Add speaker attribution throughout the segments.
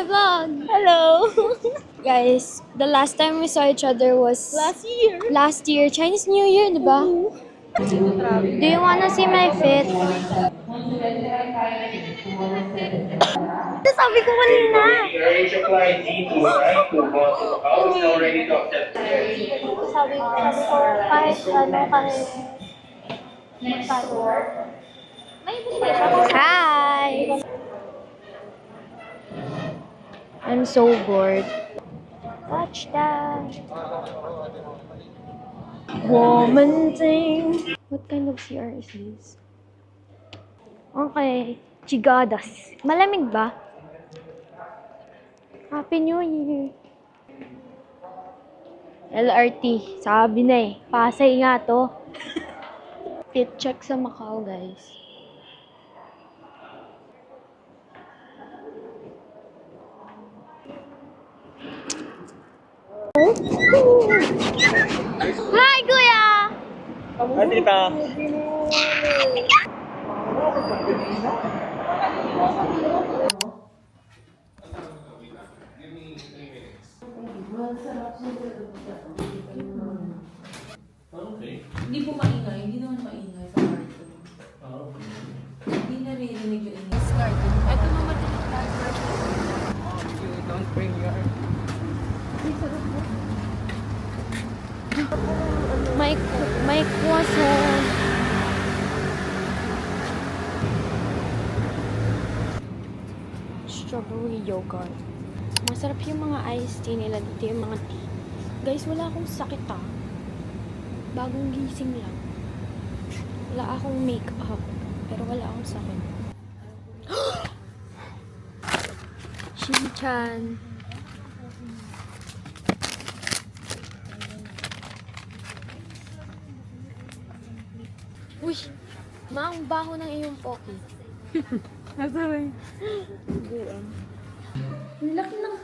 Speaker 1: my vlog! Hello! Guys, the last time we saw each other was last year, Chinese New Year, di ba? Do you wanna see my fit? Sabi ko kanina! Sabi ko, kahit Hi! I'm so bored. Touchdown! Woman thing! What kind of CR is this? Okay. Chigadas. Malamig ba? Happy New Year! LRT. Sabi na eh. Pasay nga to. Fit check sa Macau, guys. Hi, Kuya!
Speaker 2: Hi, tita.
Speaker 3: Hindi po maingay, hindi naman maingay sa cartoon. Hindi naririnig yung ingay sa cartoon. Ito naman yung
Speaker 2: You don't bring your...
Speaker 1: My croissant. Strawberry yogurt. Masarap yung mga iced tea nila dito, yung mga tea. Guys, wala akong sakit ah. Bagong gising lang. Wala akong make-up. Pero wala akong sakit. Shin-chan. Uy! Ma, ang baho ng iyong poki.
Speaker 3: Nasaway. Ang laki ng...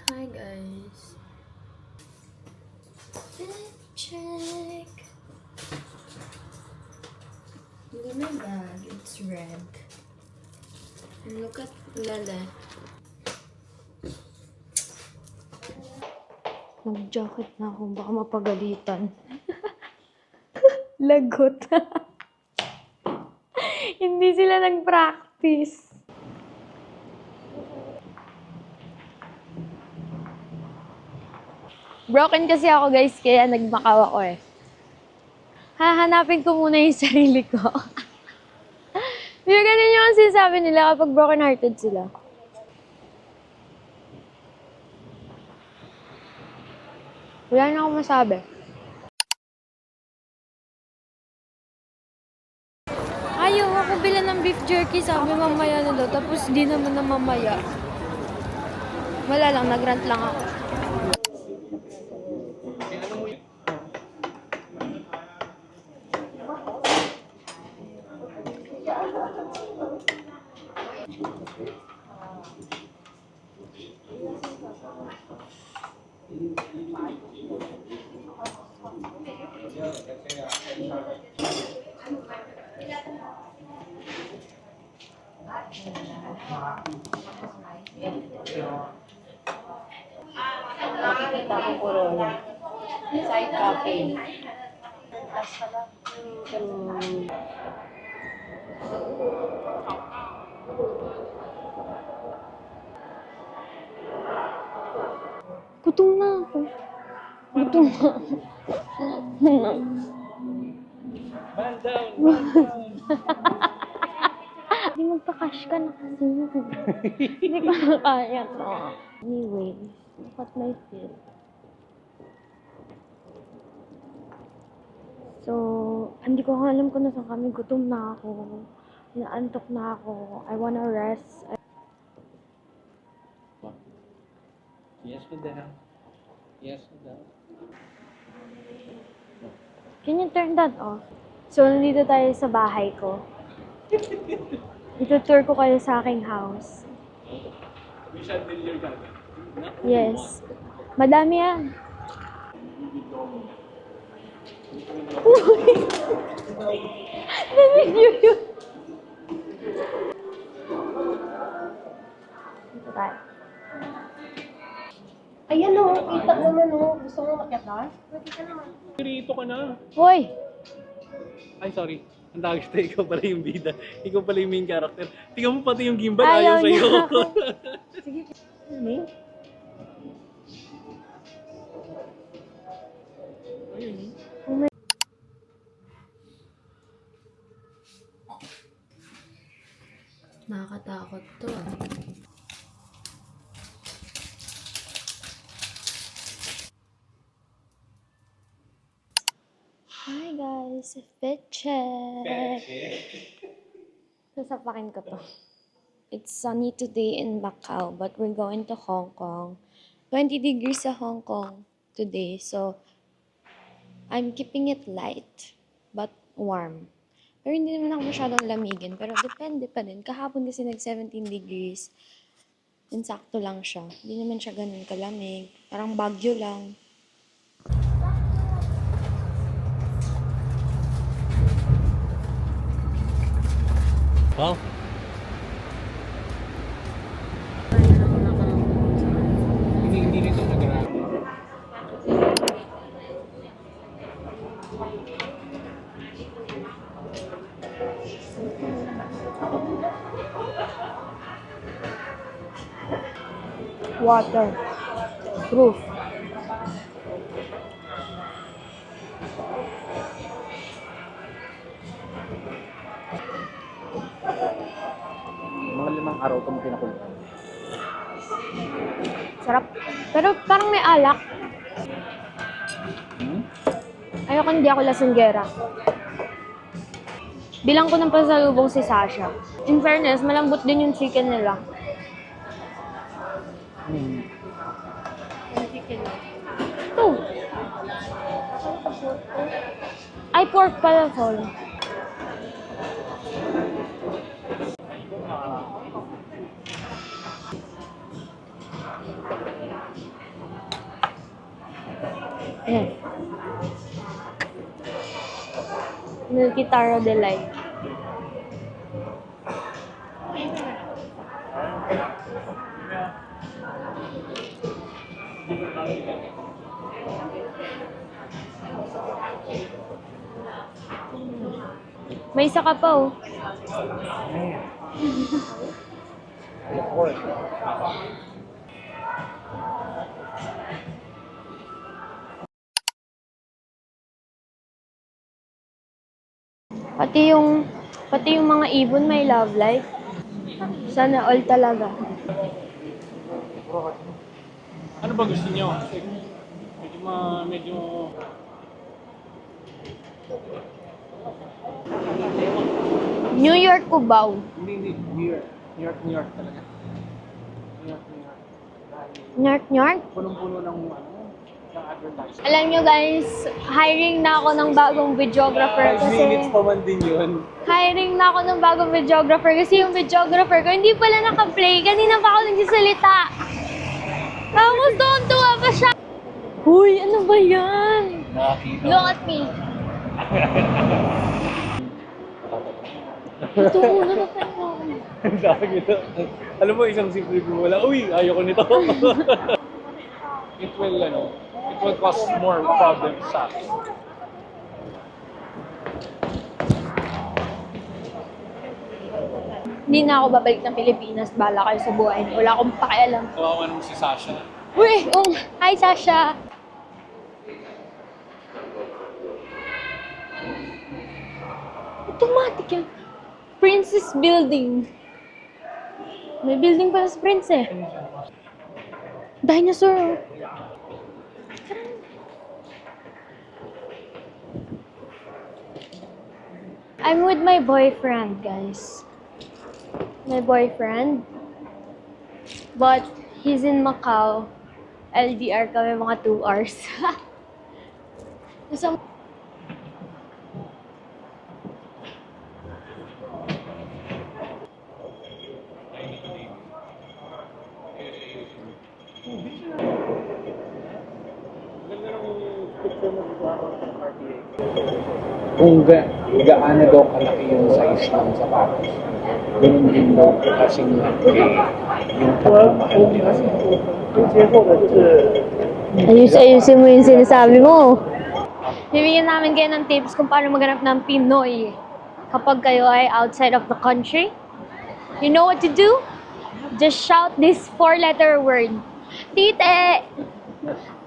Speaker 1: Hi guys. Check. Look at my bag. It's red. And look at Lele. Mag-jacket na ako. Baka mapagalitan. Lagot. Hindi sila nag-practice. Broken kasi ako guys, kaya nagmakaw ako eh. Hahanapin ko muna yung sarili ko. Yung ganun yung sinasabi nila kapag broken-hearted sila. Wala na akong masabi. Ayaw ako bilan ng beef jerky, sabi mamaya na daw. Tapos di naman na mamaya. Wala lang, nagrant lang ako.
Speaker 3: Nakikita ko corona. Side cafe.
Speaker 1: Gutom na ako. Gutom na ako.
Speaker 2: Man down, man down.
Speaker 1: Hindi magpa-cash ka na kasi. Hindi ko na kaya to. Anyway, look at my fit. So, hindi ko alam kung nasaan kami. Gutom na ako. Inaantok na ako. I wanna rest.
Speaker 2: Yes, madam. Yes, madam.
Speaker 1: Can you turn that off? So, nandito tayo sa bahay ko. Ito-tour ko kayo sa aking house.
Speaker 2: We shall deliver ka.
Speaker 1: Yes. Madami yan. Na-video yun. Ito tayo.
Speaker 4: Ayan o, kita naman o. Gusto mo makiatas? Makita naman.
Speaker 2: Rito ka na.
Speaker 1: Hoy!
Speaker 2: Ay, sorry. Ang tawag ito, ikaw pala yung bida. Ikaw pala yung main character. Tingnan mo pati yung gimbal,
Speaker 1: Ayaw
Speaker 2: ayaw sa'yo.
Speaker 1: niya.
Speaker 4: Sige. Ano?
Speaker 2: Ayun.
Speaker 3: Nakakatakot to ah.
Speaker 1: Hi guys, fit check. Sasapakin ko to. It's sunny today in Macau, but we're going to Hong Kong. 20 degrees sa Hong Kong today, so I'm keeping it light, but warm. Pero hindi naman ako masyadong lamigin, pero depende pa din. Kahapon kasi nag 17 degrees, insakto lang siya. Hindi naman siya ganun kalamig, parang bagyo lang.
Speaker 2: Wow. Hindi nito nag-grab.
Speaker 1: Water. Proof.
Speaker 2: Mga 5 araw ito mo kinakuluan.
Speaker 1: Sarap. Pero parang may alak. Ayoko, hindi ako lasunggera. Bilang ko ng pasalubong si Sasha. In fairness, malambot din yung chicken nila.
Speaker 4: Yung chicken o.
Speaker 1: Ito. Ay, pork pala, sorry. Eh. Milky Taro Delight. May isa ka pa, oh. Pati yung mga ibon may love life. Sana all talaga.
Speaker 2: Ano ba gusto niyo? Medyo
Speaker 1: New York, Cubao.
Speaker 2: hindi. New York talaga. New York.
Speaker 1: New York?
Speaker 2: Punong-puno ng advertising.
Speaker 1: Alam nyo guys, hiring na ako ng bagong videographer
Speaker 2: 5 minutes
Speaker 1: kasi...
Speaker 2: pa man din yun.
Speaker 1: Hiring na ako ng bagong videographer kasi yung videographer ko hindi pala naka-play. Kanina pa ako nagsisalita. Tapos tuwa pa siya. Uy, ano ba yan?
Speaker 2: Nakakita.
Speaker 1: Look at me. Ito, napapanood ako.
Speaker 2: Ang dami nito. Alam mo, isang simple mo wala. Uy, ayoko nito. It will cause more problems sa akin.
Speaker 1: Hindi na ako babalik ng Pilipinas. Bala kayo sa buhay. Wala akong pakialam.
Speaker 2: Kawawa naman si Sasha.
Speaker 1: Uy! Hi, Sasha! Automatic yan. Princess Building. May building pala sa Prince eh. Dinosaur. I'm with my boyfriend, guys. My boyfriend. But he's in Macau. LDR kami mga 2 hours. Nasa
Speaker 2: Ganda ng
Speaker 5: Kung gaano daw kalaki yung size ng sapatos, ganun din daw kasing laki yung pagmamahal nila sa
Speaker 1: Ayusin mo yung sinasabi mo. Bibigyan namin kayo ng tips kung paano maghanap ng Pinoy kapag kayo ay outside of the country. You know what to do? Just shout this 4-letter word. Tite!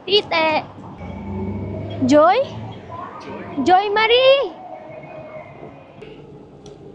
Speaker 1: Tite! Joy? Joy Marie!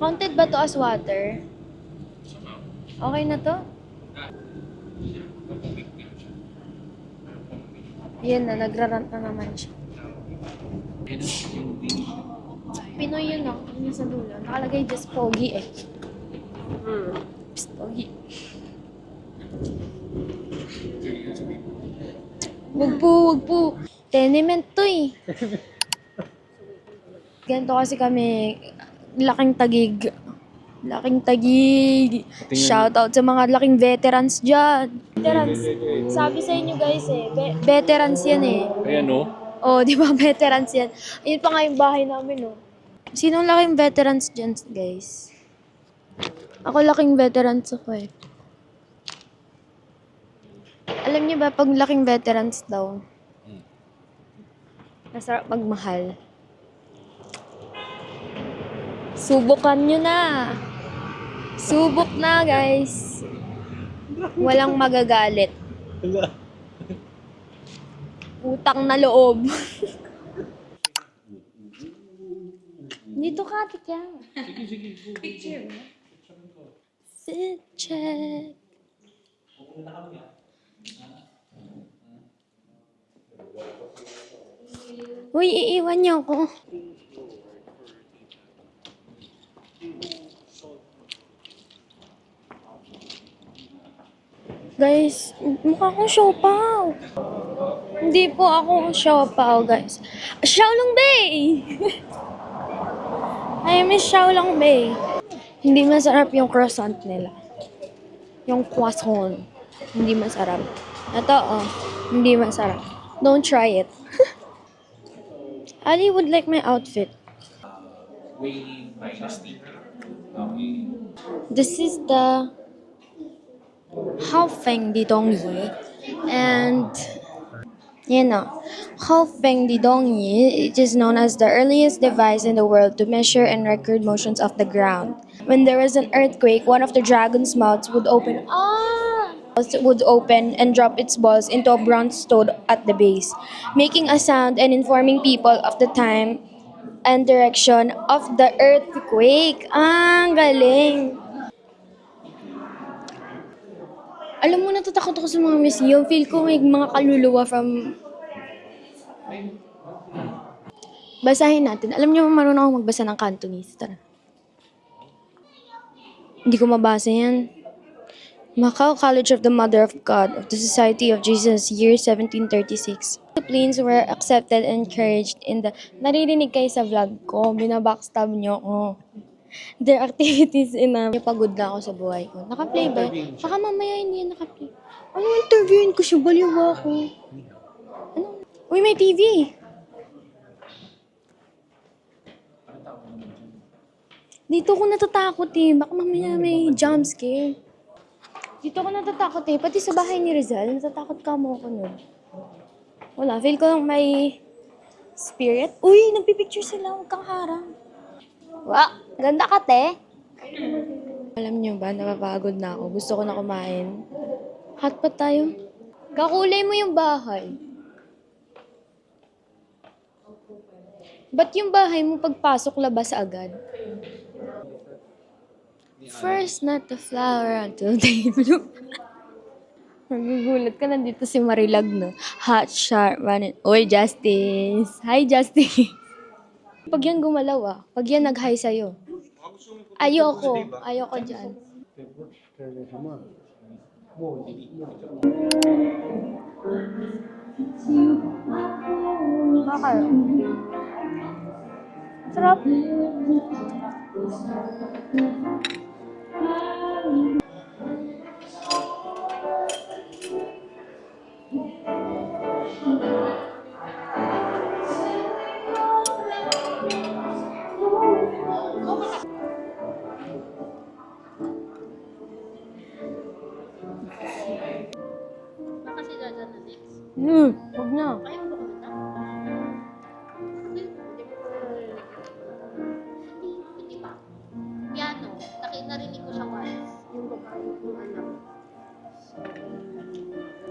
Speaker 1: Counted ba to as water? Okay na to? Yan na, nagrarant na naman siya. Pinoy yun, no? Yun sa dulo. Nakalagay just pogi eh. Just pogi. Wag po. Tenement to eh. Ganito kasi kami, laking tagig. Shoutout sa mga laking veterans dyan. Veterans. Sabi sa inyo guys eh, veterans yan eh.
Speaker 2: Ayan o.
Speaker 1: Oh, di ba veterans yan? Ayun pa nga yung bahay namin oh. Sinong laking veterans dyan guys? Ako laking veterans ako eh. Alam niyo ba pag laking veterans daw, masarap magmahal. Subukan nyo na. Subok na, guys. Walang magagalit. Utang na loob. Dito ka, Tikya.
Speaker 3: Picture.
Speaker 1: Sit check. Uy, iiwan niyo ako. Guys, mukha akong siopaw. Hindi po ako siopaw, guys. Xiaolong Bay! I miss Xiaolong Bay. Hindi masarap yung croissant nila. Yung croissant. Hindi masarap. Ito, oh. Hindi masarap. Don't try it. Ali would like my outfit.
Speaker 5: way minus T. Okay.
Speaker 1: This is the Haofeng di Dongyi, and you know, Haofeng di Dongyi, it is known as the earliest device in the world to measure and record motions of the ground. When there was an earthquake, one of the dragon's mouths would open. Would open and drop its balls into a bronze stone at the base, making a sound and informing people of the time and direction of the earthquake. Ang galing! Alam mo, natatakot ako sa mga museum. Feel ko may mga kaluluwa from... Basahin natin. Alam niyo, marunong ako magbasa ng Cantonese. Tara. Hindi ko mabasa yan. Macau College of the Mother of God of the Society of Jesus, year 1736. Disciplines were accepted and encouraged in the... Naririnig kayo sa vlog ko. Binabackstab niyo ako. Their activities in a... Pagod na ako sa buhay ko. Naka-play ba? Baka mamaya hindi yan naka-play. Ano, interviewin ko siya? Baliw ba ako? Ano? Uy, may TV! Dito ko natatakot eh. Baka mamaya may jump scare. Dito ko natatakot eh. Pati sa bahay ni Rizal, natatakot ka mo ako nun. Wala, feel ko lang may spirit. Uy, nagpipicture sila. Huwag kang harang. Wow, ganda ka, te. Alam niyo ba, napapagod na ako. Gusto ko na kumain. Hotpot tayo. Kakulay mo yung bahay. Ba't yung bahay mo pagpasok labas agad? First, not the flower until they bloom. Magugulat ka, nandito si Marilag, no? Hot, sharp, running. Oy, Justice! Hi, Justice! Pag yan gumalaw, ah. Pag yan nag-hi sa'yo. Ayoko. Ayoko dyan. Bakit? Sarap. Huwag na.
Speaker 4: Ayaw mo ba kumanta? Hindi pa. Piano. Narinig ko siya once. Yung babae, yung anak.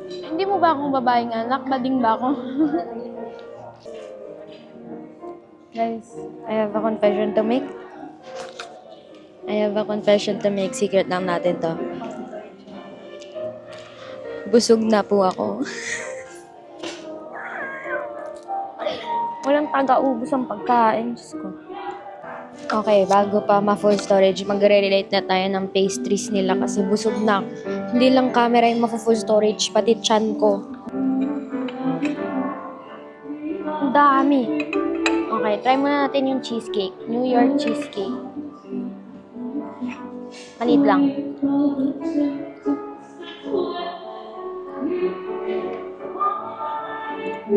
Speaker 1: Hindi mo ba akong babaeng anak? Bading ba ako? Guys, I have a confession to make. Secret lang natin to. Busog na po ako. Walang taga-ubos ang pagkain. Diyos ko. Okay, bago pa ma-full storage, magre-relate na tayo ng pastries nila kasi busog na. Hindi lang camera yung ma-full storage, pati chan ko. Ang dami. Okay, try muna natin yung cheesecake. New York cheesecake. Manit lang.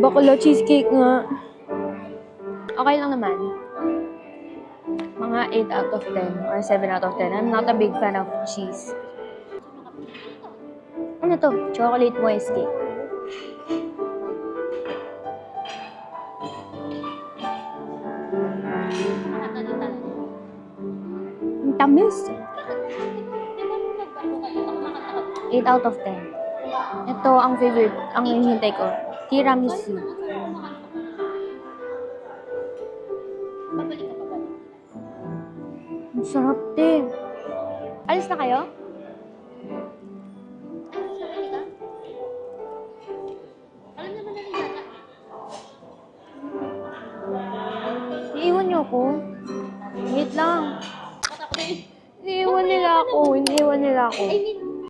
Speaker 1: Bakla cheesecake nga. Okay lang naman. Mga 8 out of 10 or 7 out of 10. I'm not a big fan of cheese. Ano to? Chocolate moist cake. Ang tamis. 8 out of 10. Ito ang favorite, ang hinihintay ko. Tiramisu.
Speaker 4: Babalik ka pa ba?
Speaker 1: Ang sarap din. Alis na kayo?
Speaker 4: Ay, sarili ka? Alam naman na nila na.
Speaker 1: Iiwan niyo ako. Wait lang. Iniiwan nila ako.
Speaker 4: Ay, hindi